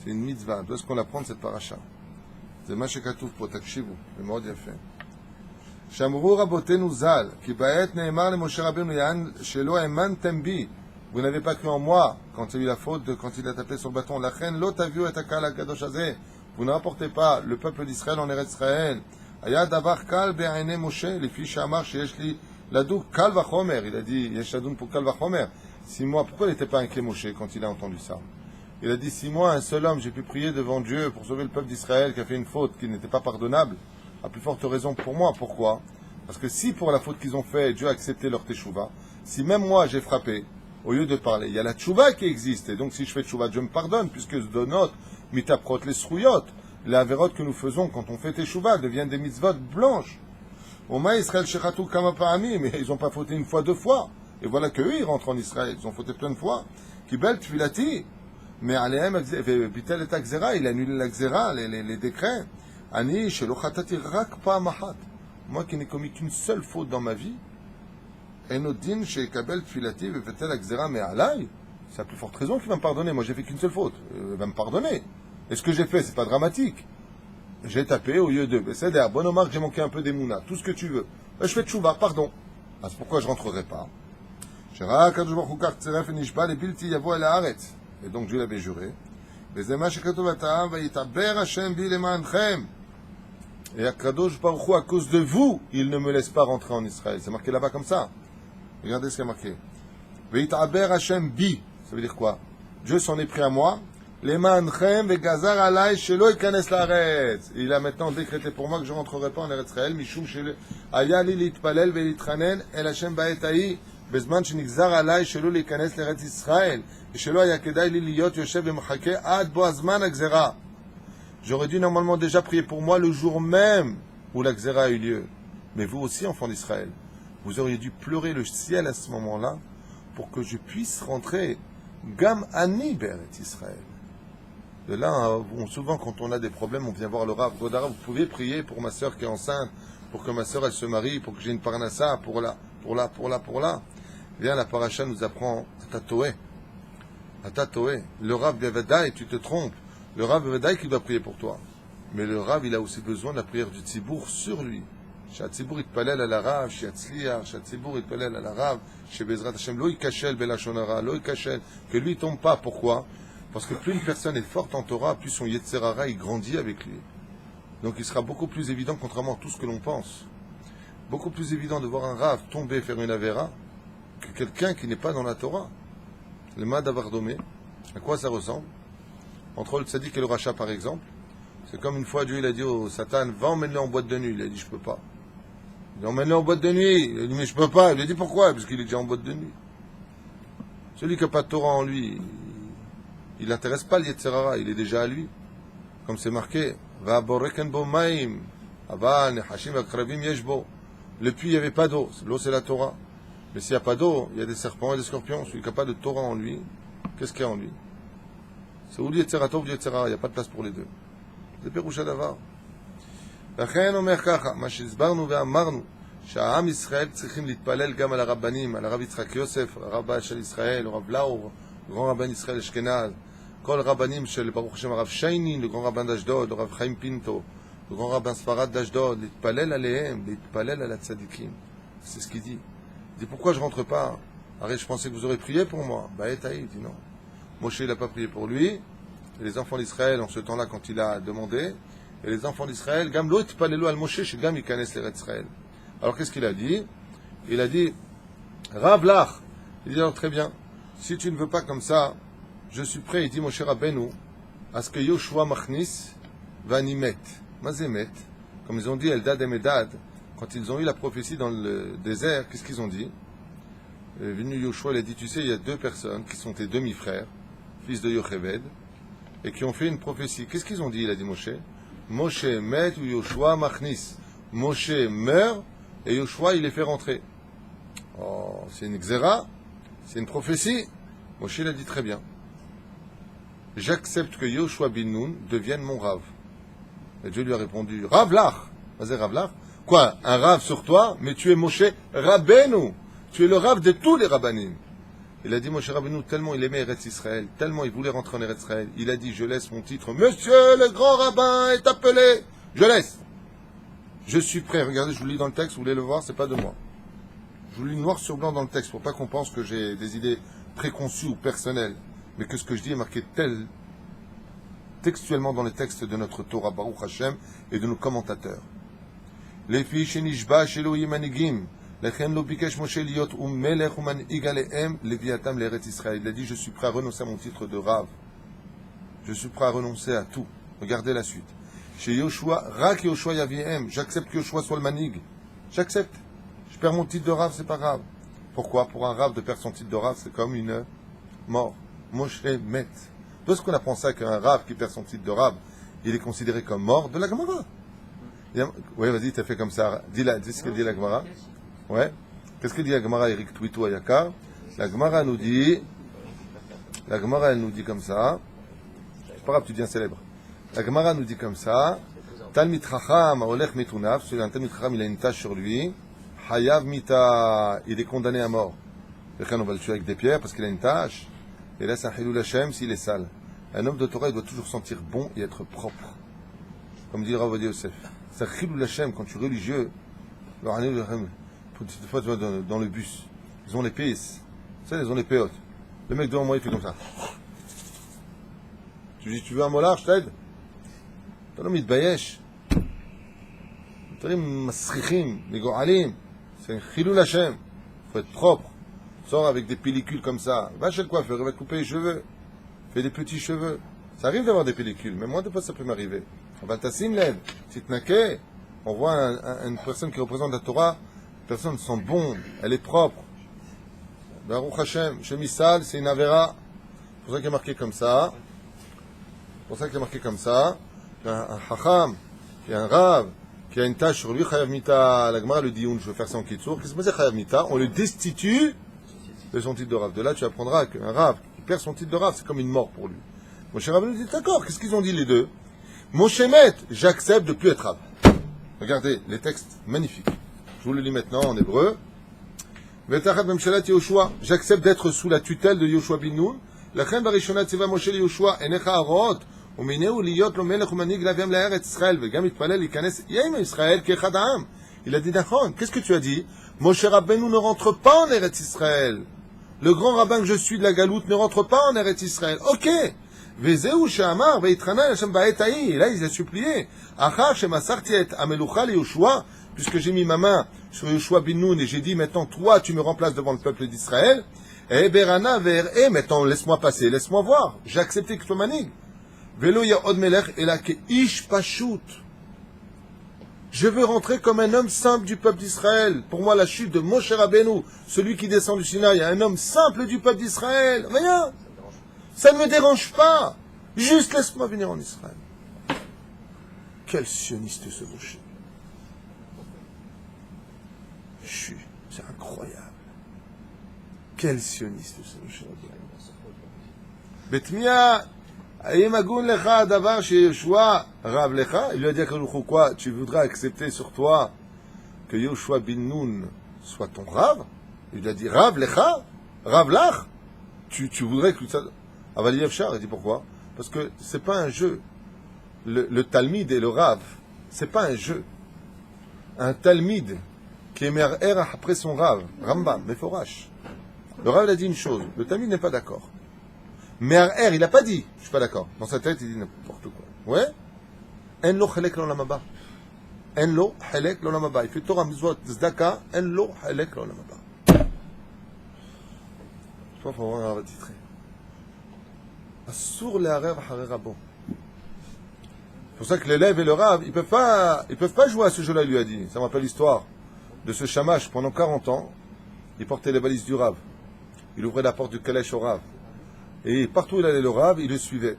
C'est une mitzvah. D'où est-ce qu'on apprend cette paracha? C'est Mashekatouf pour Takshivu, le mot fait. Shamru Rabotenu Zal, qui Ba'et Ne'emar le Moshe Rabbeinu Yan, Shelo Emantem Bi. Vous n'avez pas cru en moi quand il y a eu la faute, quand il a tapé sur le bâton. La reine, l'otaviu et akal akadosh hazeh. Vous ne rapportez pas le peuple d'Israël en Eretz Israël. Aya davar kal be'aine Moshe, les filles Shamar, sheyesh li ladou kal vachomer. Il a dit, yesh ladoun pour kal vachomer. 6 mois, pourquoi il n'était pas inquiet Moshe quand il a entendu ça? Il a dit 6 mois, un seul homme, j'ai pu prier devant Dieu pour sauver le peuple d'Israël qui a fait une faute qui n'était pas pardonnable. À plus forte raison pour moi. Pourquoi? Parce que si pour la faute qu'ils ont fait, Dieu a accepté leur teshuva, si même moi j'ai frappé, au lieu de parler, il y a la tchouva qui existe. Et donc si je fais tchouva, Dieu me pardonne, puisque zdonot, mitaprot, les srouyot, les avérotes que nous faisons quand on fait teshuva deviennent des mitzvot blanches. Oma Israël shechatu kama pa'amim, mais ils n'ont pas fauté une fois, 2 fois. Et voilà qu'eux, ils rentrent en Israël, ils ont fauté plein de fois. Kibel tfilati, mais alehem bitel et akzera, il annule l'akzera, les décrets. Ani shelo chatati rak pa'amahat. Moi qui n'ai commis qu'une seule faute dans ma vie, Enodin chez Kabel Tfilati Vetel Akzera Me'alai, c'est la plus forte raison qu'il va me pardonner. Moi j'ai fait qu'une seule faute, il va me pardonner. Et ce que j'ai fait, c'est pas dramatique. J'ai tapé au lieu de. C'est d'ailleurs, bonne remarque, j'ai manqué un peu d'Emouna, tout ce que tu veux. Je fais tchouva, pardon. Ah, c'est pourquoi je rentrerai pas. Et donc Dieu l'avait juré. Et Akadosh Baruch Hu, à cause de vous, il ne me laisse pas rentrer en Israël. C'est marqué là-bas comme ça. Regardez ce qu'il y a marqué. Ve'itaber Hashem bi. Ça veut dire quoi? Dieu s'en est pris à moi. Le'manchem ve'gazar alay shelo ikanes la'aretz. Il a maintenant décrété pour moi que je ne rentrerai pas en Eretz Israël. Mishum shelo aya li litpalel ve'litchanen el Hashem ba'et ha'i b'zman shenigzar alay shelo l'ikanes l'Eretz Israël. Shelo aya kedai li liyot yoshev ve'machake ad bo azman ha'gzera. J'aurais dû normalement déjà prier pour moi le jour même où la Gzera a eu lieu. Mais vous aussi, enfants d'Israël, vous auriez dû pleurer le ciel à ce moment-là pour que je puisse rentrer Gam Ani Beret Israël. De là, souvent quand on a des problèmes, on vient voir le Rav Godara, vous pouvez prier pour ma sœur qui est enceinte, pour que ma sœur elle se marie, pour que j'ai une parnassa, pour là. Bien, la paracha nous apprend à Tatoé. Le Rav Bevadaï, tu te trompes. Le Rav Bevadaï qui doit prier pour toi. Mais le Rav, il a aussi besoin de la prière du Tzibour sur lui. Shatzibur itpalel à la Rav, Shatzliar, Shatzibur itpalel à la Rav, Shebezrat Hashem, lo ikashel belashonara, lo ikashel, que lui tombe pas. Pourquoi? Parce que plus une personne est forte en Torah, plus son Yetzerara, il grandit avec lui. Donc il sera beaucoup plus évident, contrairement à tout ce que l'on pense, beaucoup plus évident de voir un Rav tomber, faire une Avera, que quelqu'un qui n'est pas dans la Torah. Le Mad Avardomé, à quoi ça ressemble? Entre le tzaddik et le rachat, par exemple, c'est comme une fois Dieu il a dit au Satan, va emmène-le en boîte de nuit. Il a dit, je peux pas. Il a dit, emmène-le en boîte de nuit. Il a dit, mais je peux pas. Il a dit, pourquoi? Parce qu'il est déjà en boîte de nuit. Celui qui n'a pas de Torah en lui, il n'intéresse pas le Yetzerara, il est déjà à lui. Comme c'est marqué, va boreken bo maim, ava nechashim akravim yeshbo. Le puits, il n'y avait pas d'eau. L'eau, c'est la Torah. Mais s'il n'y a pas d'eau, il y a des serpents et des scorpions. Celui qui n'a pas de Torah en lui, qu'est-ce qu'il y a en lui? C'est ou l'Yetzerara ou l'Yetzerara, il n'y a pas de place pour les deux. זה פירוש הדבר. לכן אומר ככה, מה שהסברנו ואמרנו, שהעם ישראל צריכים להתפלל גם על הרבנים, על הרב יצחק יוסף, הרב של ישראל, הרב לאור, גרון רבן ישראל אשכנז, כל הרבנים של ברוך השם הרב שיינין, לגרון רבן דשדוד, הרב חיים פינטו, לגרון רבן ספרד דשדוד, להתפלל עליהם, להתפלל על הצדיקים. C'est ce qu'il dit. Il dit pourquoi je rentre pas? Arrête, je pensais que vous aurez prié pour moi. Bah, il dit non. Moshe il n'a pas prié pour lui. Et les enfants d'Israël, en ce temps-là, quand il a demandé, et les enfants d'Israël, Gam lo itpalelu al Moshe, chez Gam ikanes l'Eretz Israël. Alors qu'est-ce qu'il a dit? Il a dit, Rav Lach. Il dit alors très bien, si tu ne veux pas comme ça, je suis prêt, il dit Moshe Rabbeinu, à ce que Yoshua Machnis va nimet. Mazemet, comme ils ont dit Eldad et Medad, quand ils ont eu la prophétie dans le désert, qu'est-ce qu'ils ont dit? Venu Yoshua, il a dit, tu sais, il y a deux personnes qui sont tes demi-frères, fils de Yocheved, et qui ont fait une prophétie. Qu'est-ce qu'ils ont dit? Il a dit Moshe. Moshe met ou Yoshua machnis. Moshe meurt et Yoshua il les fait rentrer. Oh, c'est une xéra, c'est une prophétie. Moshe il a dit très bien. J'accepte que Yoshua bin Nun devienne mon Rav. Et Dieu lui a répondu, Rav Lach. Vas-y Rav Lach. Quoi? Un Rav sur toi? Mais tu es Moshe Rabbeinu. Tu es le Rav de tous les Rabbanim. Il a dit, Moshe Rabbeinu, tellement il aimait Eretz Israël, tellement il voulait rentrer en Eretz Israël, il a dit, je laisse mon titre, Monsieur le grand rabbin est appelé, je laisse. Je suis prêt, regardez, je vous lis dans le texte, vous voulez le voir, c'est pas de moi. Je vous lis noir sur blanc dans le texte, pour pas qu'on pense que j'ai des idées préconçues ou personnelles, mais que ce que je dis est marqué textuellement dans les textes de notre Torah, Baruch Hashem, et de nos commentateurs. Les filles chez Nishba, chez Elohim Manigim, il a dit, je suis prêt à renoncer à mon titre de Rav. Je suis prêt à renoncer à tout. Regardez la suite. Chez Yoshua, Rak Yoshua Yaviem, j'accepte que Yoshua soit le manig. J'accepte. Je perds mon titre de Rav, c'est pas grave. Pourquoi? Pour un Rav de perdre son titre de Rav, c'est comme une mort. Moshe Met. D'où est-ce qu'on apprend ça qu'un Rav qui perd son titre de Rav, il est considéré comme mort? De la Gemara. Oui, vas-y, t'as fait comme ça. Dis ce que dit la Gemara. Ouais. Qu'est-ce que dit la Gemara, Eric Twitou Ayaka? La Gemara nous dit, elle nous dit comme ça. C'est pas grave, tu deviens célèbre. La Gemara nous dit comme ça. Talmid Chacham Olech Mitunaf, celui d'un Talmid Chacham, il a une tâche sur lui. Hayav Mita, il est condamné à mort. Quelqu'un, on va le tuer avec des pierres parce qu'il a une tâche. Et là, c'est un Hilul Hashem s'il est sale. Un homme de Torah, il doit toujours sentir bon et être propre. Comme dit Rav Ovadia Yosef. C'est un Hilul Hashem quand tu es religieux. Des fois, tu vois, dans le bus, ils ont les PS. Tu sais, ils ont les péotes. Le mec devant moi, il fait comme ça. Tu dis, tu veux un molar, je t'aide? T'as l'homme, il te baillèche. דברים מסריחים, מגועלים. C'est un chilul Hashem. Il faut être propre. Sors avec des pellicules comme ça. Va chez le coiffeur, il va te couper les cheveux. Fais des petits cheveux. Ça arrive d'avoir des pellicules, mais moi, des fois, ça peut m'arriver. Va tassim led. Titnake. On voit une personne qui représente la Torah. La personne sent bon. Elle est propre. Baruch Hashem. Shemisal, c'est une avera. C'est pour ça qu'il est marqué comme ça. C'est pour ça qu'il est marqué comme ça. Un hacham, qui est un rav, qui a une tâche sur lui, chayav mita, la Gemara le dit, je veux faire ça en kitsour, qu'est-ce que c'est chayav mita? On le destitue de son titre de rav. De là, tu apprendras qu'un rav qui perd son titre de rav, c'est comme une mort pour lui. Moshe Rabbeinu dit, d'accord, qu'est-ce qu'ils ont dit les deux? Moshe Met, j'accepte de plus être rav. Regardez, les textes magnifiques. Je vous le lis maintenant en hébreu. Vetachat memshalat Yehoshua, j'accepte d'être sous la tutelle de Yehoshua bin Nun. Lachem barishona tzeva Moshe Yehoshua, enecha arot. ומינהו להיות לו מלך ומנהיג להביאם לארץ ישראל, וגם מתפלל להיכנס עם ישראל כאחד העם. Il a dit נכון, qu'est-ce que tu as dit? Moshe Rabbeinu ne rentre pas en Eretz Israël. Le grand rabbin que je suis de la Galoute ne rentre pas en Eretz Israël. Ok. וזהו שאמר ויתחנן השם בעת ההיא. Là, il a supplié. אחר שמסרתי את המלוכה ליהושע, puisque j'ai mis ma main sur Yehoshua bin Nun et j'ai dit maintenant toi tu me remplaces devant le peuple d'Israël. Et Berana ver'e, maintenant laisse-moi passer, laisse-moi voir. J'ai accepté que tu sois manig. Velo Yahod Melech et là que Ish Pashut. Je veux rentrer comme un homme simple du peuple d'Israël. Pour moi, la chute de Moshe Rabbeinu, celui qui descend du Sinaï, un homme simple du peuple d'Israël. Rien. Ça ne me dérange pas. Juste laisse-moi venir en Israël. Quel sioniste ce Moshe. C'est incroyable. Quel sioniste ce Moshe Rabbeinu. Betmia. Il lui a dit à Kadosh quoi? Tu voudrais accepter sur toi que Yehoshua bin Nun soit ton Rav? Il lui a dit Rav Lecha? Rav Lach? Tu voudrais que ça. Aval Yevchar, il dit pourquoi? Parce que c'est pas un jeu. Le Talmid et le Rav, c'est pas un jeu. Un Talmid qui est mer après son Rav, Rambam, Meforash. Le Rav a dit une chose, le Talmid n'est pas d'accord. Mais il n'a pas dit, je suis pas d'accord. Dans sa tête, il dit n'importe quoi. Ouais? En lo chelek l'olam haba. En lo chelek l'olam haba. Il fait Torah, mitzvot, tzedaka, en lo chelek l'olam haba. Je pense qu'il faut voir un titre. Assur le'arev hare rabo. C'est pour ça que l'élève et le Rav, ils peuvent pas jouer à ce jeu-là, il lui a dit. Ça me rappelle l'histoire de ce shamash. Pendant 40 ans, il portait les valises du Rav. Il ouvrait la porte du calèche au Rav. Et partout où il allait le Rav, il le suivait.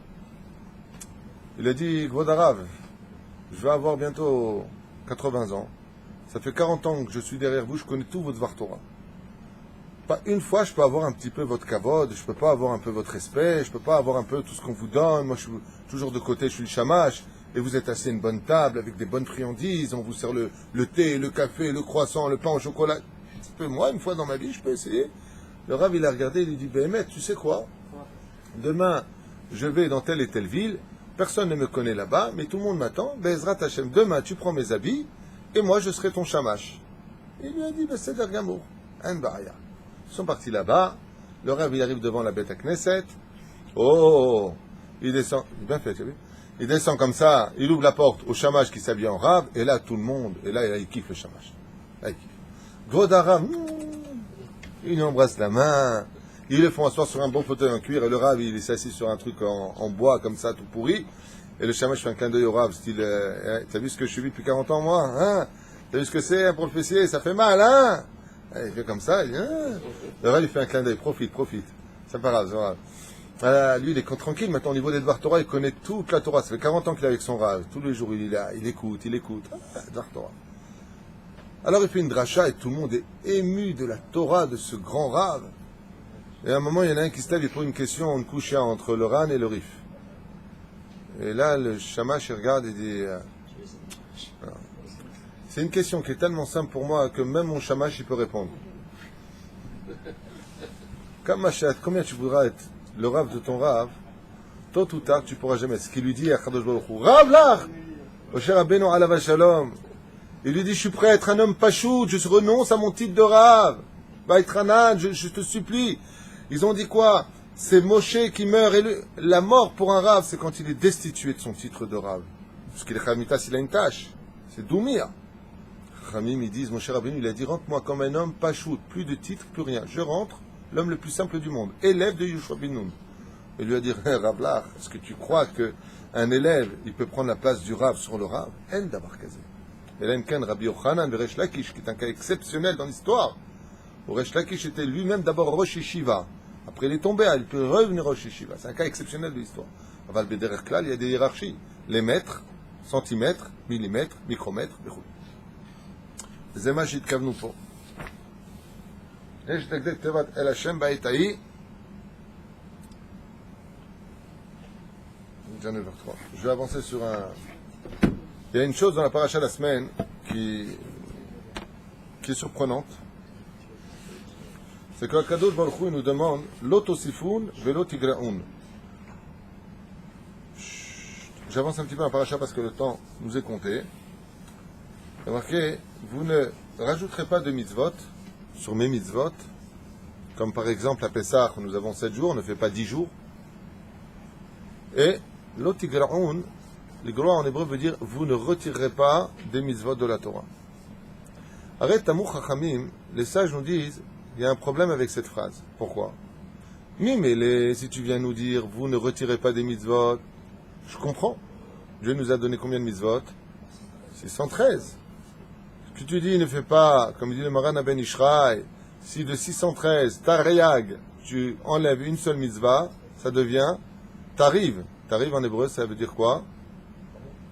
Il a dit, Kvod Rav, je vais avoir bientôt 80 ans. Ça fait 40 ans que je suis derrière vous, je connais tout votre Dvar Torah. Pas une fois, je peux avoir un petit peu votre kavod, je peux pas avoir un peu votre respect, je peux pas avoir un peu tout ce qu'on vous donne. Moi, je suis toujours de côté, je suis le shamash, et vous êtes assis à une bonne table avec des bonnes friandises, on vous sert le thé, le café, le croissant, le pain au chocolat. Moi, une fois dans ma vie, je peux essayer. Le Rav, il a regardé, il lui dit, Béhémet, tu sais quoi? Demain, je vais dans telle et telle ville, personne ne me connaît là-bas, mais tout le monde m'attend. Bezrat Hashem, demain, tu prends mes habits, et moi, je serai ton shamash. Il lui a dit, c'est Dergamour, un baria. Ils sont partis là-bas, le Rav, il arrive devant la bête à Knesset. Oh, il descend, bien fait, tu as vu? Il descend comme ça, il ouvre la porte au shamash qui s'habille en Rav, et là, tout le monde, et là, il kiffe le shamash. Là, il kiffe. Grodarav, il lui embrasse la main. Ils le font asseoir sur un bon fauteuil en cuir, et le Rav, il s'est assis sur un truc en bois, comme ça, tout pourri. Et le shamash fait un clin d'œil au Rav, style, t'as vu ce que je suis depuis 40 ans, moi, hein? T'as vu ce que c'est, pour le fessier? Ça fait mal, hein? Et il fait comme ça, il dit, hein? Le Rav, il fait un clin d'œil, profite. C'est pas grave, c'est Rav. Voilà, lui, il est tranquille, maintenant, au niveau des Dvar Torah, il connaît toute la Torah. Ça fait 40 ans qu'il est avec son Rav. Tous les jours, il est là, il écoute. Dvar Torah. Alors, il fait une dracha, et tout le monde est ému de la Torah de ce grand Rav. Et à un moment, il y en a un qui se lève, il pose une question, on couche entre le Ran et le Rif. Et là, le shamash, il regarde et dit... c'est une question qui est tellement simple pour moi que même mon shamash, il peut répondre. Combien tu voudras être le Rav de ton Rav, tôt ou tard, tu pourras jamais. Ce qu'il lui dit à Kadosh Baruch Hu, Rav Lach, Moshe Rabbeinu alav shalom. Il lui dit, je suis prêt à être un homme pachout, je renonce à mon titre de Rav. Baïtranan, je te supplie. Ils ont dit quoi? C'est Moshe qui meurt, et la mort pour un Rav, c'est quand il est destitué de son titre de Rav. Parce qu'il est Chamitas, il a une tâche. C'est Doumir. Ramim, ils disent, mon cher Rabbeinu, il a dit, rentre-moi comme un homme, pas shoot, plus de titres, plus rien. Je rentre, l'homme le plus simple du monde, élève de Yoshua ben Nun. Et lui a dit, Ravlach, est-ce que tu crois qu'un élève, il peut prendre la place du Rav sur le Rav? En d'avoir casé. Et là, Ken, Rabbi Yochanan, le Resh Lakish, qui est un cas exceptionnel dans l'histoire. Le Resh Lakish était lui-même d'abord Rosh Yeshiva. Après, il est tombé, il peut revenir Rosh Yeshiva. C'est un cas exceptionnel de l'histoire. À Val Bederer Klal, il y a des hiérarchies. Les mètres, centimètres, millimètres, micromètres, bechou. זה מה שהתכוונו פה. יש דקדק תיבת אל השם בעת ההיא. Je vais avancer sur un... Il y a une chose dans la paracha de la semaine qui est surprenante. C'est que Kadosh Baruch Hu nous demande l'otosifoun velo tigraoun. J'avance un petit peu dans la paracha parce que le temps nous est compté. Remarquez, vous ne rajouterez pas de mitzvot sur mes mitzvot, comme par exemple à Pessah, nous avons 7 jours, on ne fait pas 10 jours. Et l'otigraoun, l'igroa en hébreu veut dire vous ne retirerez pas des mitzvot de la Torah. Arrête Tamou Chachamim, les sages nous disent il y a un problème avec cette phrase. Pourquoi? Mais si tu viens nous dire vous ne retirez pas des mitzvot, je comprends. Dieu nous a donné combien de mitzvot? 613. Si tu dis ne fais pas, comme dit le Maran Ben Ishraï, si de 613, Tarayag, tu enlèves une seule mitzvah, ça devient Tariv. Tariv en hébreu, ça veut dire quoi?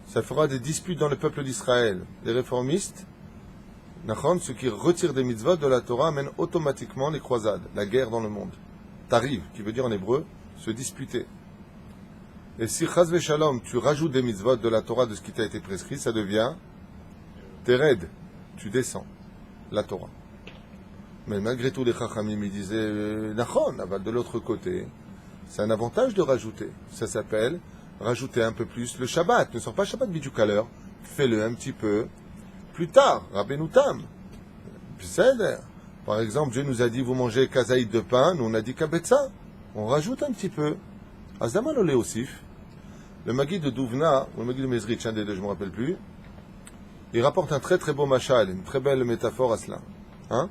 Ça fera des disputes dans le peuple d'Israël. Les réformistes, ceux qui retirent des mitzvot de la Torah, amènent automatiquement les croisades, la guerre dans le monde. Tariv, qui veut dire en hébreu, se disputer. Et si Chaz Shalom, tu rajoutes des mitzvot de la Torah de ce qui t'a été prescrit, ça devient Tered, tu descends la Torah. Mais malgré tout, les Chachamim, ils disaient Nachon, de l'autre côté, c'est un avantage de rajouter. Ça s'appelle rajouter un peu plus le Shabbat. Ne sors pas Shabbat bidjouk à l'heure, fais-le un petit peu plus tard. Rabbeinu Tam. Par exemple, Dieu nous a dit vous mangez kazaïd de pain, nous on a dit kabetza. On rajoute un petit peu. Azdaman olé osif. Le Magid de Douvna, ou le Magid de Mezrich, un des deux, je ne me rappelle plus, il rapporte un très très beau machal, une très belle métaphore à cela. Hein?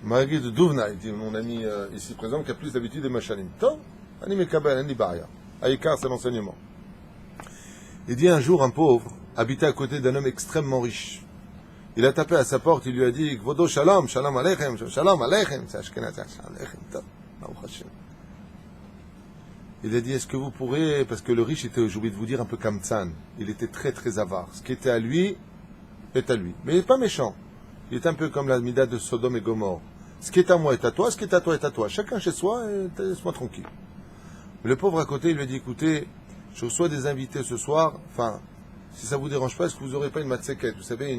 Magid de Douvna, il dit mon ami ici présent qui a plus d'habitude des machalim. Tom, Ani Kabel, Ani Baria. Aïkar, c'est l'enseignement. Il dit un jour, un pauvre habitait à côté d'un homme extrêmement riche. Il a tapé à sa porte, il lui a dit Kvodo Shalom, Shalom Aleichem, Shalom Aleichem, c'est Ashkenaz, Shalom Aleichem, Tom, Baruch Hashem. Il a dit, est-ce que vous pourrez, parce que le riche était, j'ai oublié de vous dire, un peu kamtsan. Il était très très avare. Ce qui était à lui, est à lui. Mais il n'est pas méchant. Il est un peu comme la mida de Sodome et Gomorre. Ce qui est à moi est à toi, ce qui est à toi est à toi. Chacun chez soi, laisse-moi tranquille. Mais le pauvre à côté, il lui a dit, écoutez, je reçois des invités ce soir, enfin, si ça vous dérange pas, est-ce que vous n'aurez pas une matzeket, vous savez,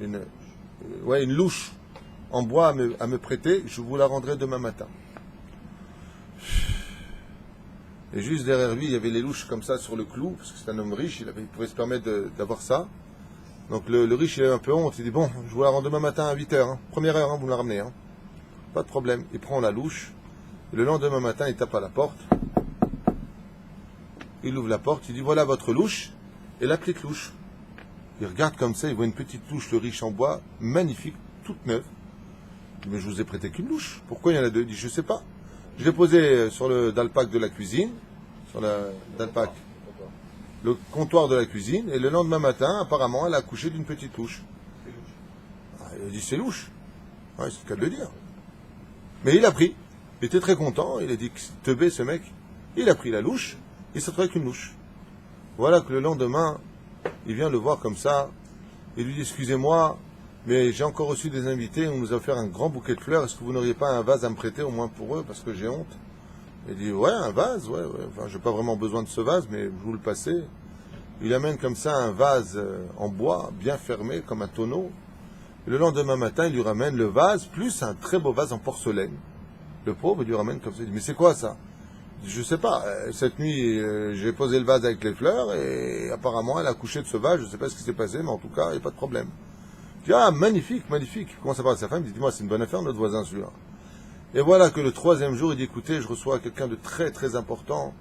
une louche en bois à me prêter, je vous la rendrai demain matin. Et juste derrière lui, il y avait les louches comme ça sur le clou, parce que c'est un homme riche, il pouvait se permettre d'avoir ça. Donc le riche, il a un peu honte, il dit, bon, je vous la rends demain matin à 8h, hein. Première heure, hein, vous me la ramenez. Hein. Pas de problème. Il prend la louche, et le lendemain matin, il tape à la porte, il ouvre la porte, il dit, voilà votre louche, et la petite louche. Il regarde comme ça, il voit une petite louche, le riche en bois, magnifique, toute neuve. Il dit, mais je vous ai prêté qu'une louche, pourquoi il y en a deux? Il dit, je sais pas. Je l'ai posé sur le dalpac de la cuisine, sur le dalpac, le comptoir de la cuisine, et le lendemain matin, apparemment, elle a accouché d'une petite louche. Il a dit, c'est louche. Ouais, c'est le cas de le dire. Mais il a pris. Il était très content, il a dit, teubé ce mec. Il a pris la louche, il s'est trouvé avec une louche. Voilà que le lendemain, il vient le voir comme ça, il lui dit, excusez-moi, mais j'ai encore reçu des invités, on nous a offert un grand bouquet de fleurs, est-ce que vous n'auriez pas un vase à me prêter, au moins pour eux, parce que j'ai honte? Il dit, ouais, un vase, ouais, enfin, j'ai pas vraiment besoin de ce vase, mais je vous le passez. Il amène comme ça un vase en bois, bien fermé, comme un tonneau. Et le lendemain matin, il lui ramène le vase, plus un très beau vase en porcelaine. Le pauvre, il lui ramène comme ça, il dit, mais c'est quoi ça? Il dit, je sais pas, cette nuit, j'ai posé le vase avec les fleurs, et apparemment, elle a accouché de ce vase, je sais pas ce qui s'est passé, mais en tout cas, il n'y a pas de problème. Il dit, ah, magnifique, magnifique. Il commence à parler à sa femme, il dit, dis-moi, c'est une bonne affaire, notre voisin, celui-là. Et voilà que le troisième jour, il dit, écoutez, je reçois quelqu'un de très, très important.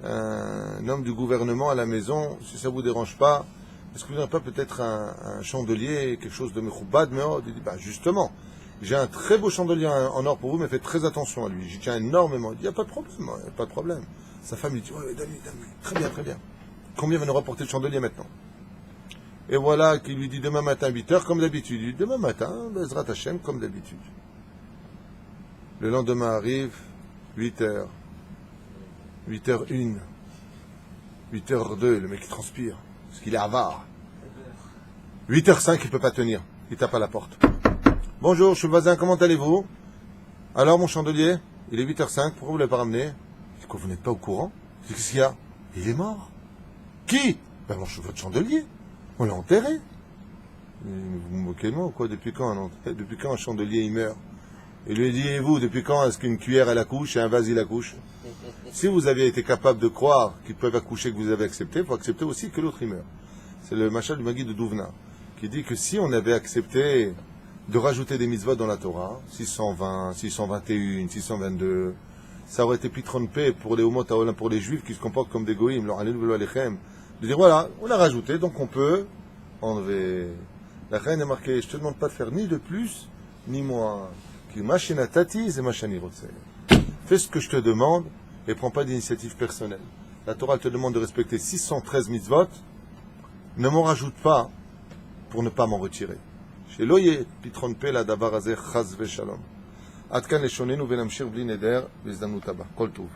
un homme du gouvernement à la maison, si ça vous dérange pas, est-ce que vous n'aurez pas peut-être un chandelier, quelque chose de mechoubad, meod? Il dit, bah justement, j'ai un très beau chandelier en or pour vous, mais faites très attention à lui. J'y tiens énormément. Il dit, il n'y a pas de problème, il n'y a pas de problème. Sa femme lui dit, ouais, donne-lui. Très bien, très bien. Combien va nous rapporter le chandelier maintenant? Et voilà qu'il lui dit demain matin 8h comme d'habitude. Il dit demain matin, Bezrat Hashem comme d'habitude. Le lendemain arrive 8h. 8h01. 8h02, le mec il transpire. Parce qu'il est avare. 8h05, il ne peut pas tenir. Il tape à la porte. Bonjour, je suis le voisin, comment allez-vous? Alors mon chandelier, il est 8h05, pourquoi vous ne l'avez pas ramené? Je dis quoi, vous n'êtes pas au courant? Je dis qu'est-ce qu'il y a? Il est mort. Qui? Ben non, je suis votre chandelier. On l'a enterré. Vous vous moquez de moi ou quoi? Depuis quand un chandelier il meurt? Et lui dit, et vous, depuis quand est-ce qu'une cuillère elle accouche et un vase il accouche? Si vous aviez été capable de croire qu'ils peuvent accoucher, que vous avez accepté, il faut accepter aussi que l'autre il meurt. C'est le machal du Magui de Douvna, qui dit que si on avait accepté de rajouter des mitzvot dans la Torah, 620, 621, 622, ça aurait été plus trompé pour les Umot Haolam, pour les Juifs qui se comportent comme des goïms, leur alelu velo alechem, de dire voilà, on a rajouté, donc on peut enlever. La reine est marquée, je te demande pas de faire ni de plus, ni moins. Qui machina tati et machani rotse. Fais ce que je te demande et prends pas d'initiative personnelle. La Torah te demande de respecter 613 mitzvot, ne m'en rajoute pas pour ne pas m'en retirer. Chez Loye, Pitron Pela Davar Azeh Chaz Veshalom. Atkan Leshonenu Venamshir Bli Neder, Vizdamut Haba. Kol Tov.